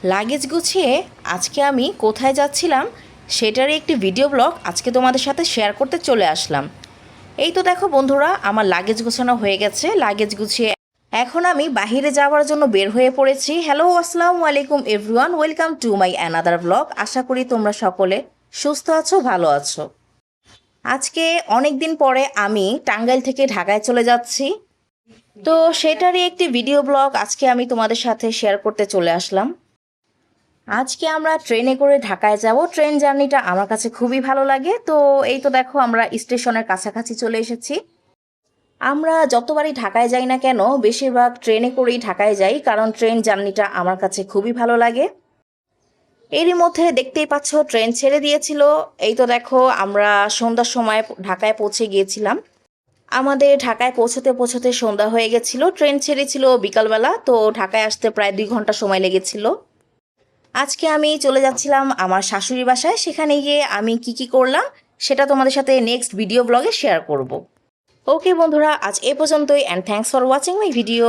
Luggage গুছিয়ে আজকে আমি কোথায় যাচ্ছিলাম সেটারই একটি ভিডিও ব্লগ আজকে তোমাদের সাথে শেয়ার করতে চলে আসলাম। এই তো দেখো বন্ধুরা, আমার লাগেজ গোছানো হয়ে গেছে। লাগেজ গুছিয়ে এখন আমি বাহিরে যাওয়ার জন্য বের হয়ে পড়েছি। হ্যালো, আসসালামু আলাইকুম everyone, welcome to my another blog. আশা করি তোমরা সকলে সুস্থ আছো, ভালো আছো। আজকে অনেক দিন পরে আমি টাঙ্গাইল থেকে ঢাকায় চলে যাচ্ছি, তো সেটারই একটি ভিডিও ব্লগ আজকে আমি তোমাদের সাথে শেয়ার করতে চলে আসলাম। আজকে আমরা ট্রেনে করে ঢাকায় যাব। ট্রেন জার্নিটা আমার কাছে খুবই ভালো লাগে। তো এই তো দেখো, আমরা স্টেশনের কাছাকাছি চলে এসেছি। আমরা যতবারই ঢাকায় যাই না কেন, বেশিরভাগ ট্রেনে করেই ঢাকায় যাই, কারণ ট্রেন জার্নিটা আমার কাছে খুবই ভালো লাগে। এরই মধ্যে দেখতেই পাচ্ছ ট্রেন ছেড়ে দিয়েছিল। এই তো দেখো, আমরা সন্ধ্যার সময় ঢাকায় পৌঁছে গিয়েছিলাম। আমাদের ঢাকায় পৌঁছতে পৌঁছতে সন্ধ্যা হয়ে গেছিল। ট্রেন ছেড়েছিল বিকালবেলা, তো ঢাকায় আসতে প্রায় 2 ঘন্টা সময় লেগেছিল। আজকে আমি চলে যাচ্ছিলাম আমার শাশুড়ির বাসায়। সেখানে গিয়ে আমি কি করলাম সেটা তোমাদের সাথে নেক্সট ভিডিও ব্লগে শেয়ার করব। ওকে বন্ধুরা, আজ এ পর্যন্তই, and thanks for watching my video.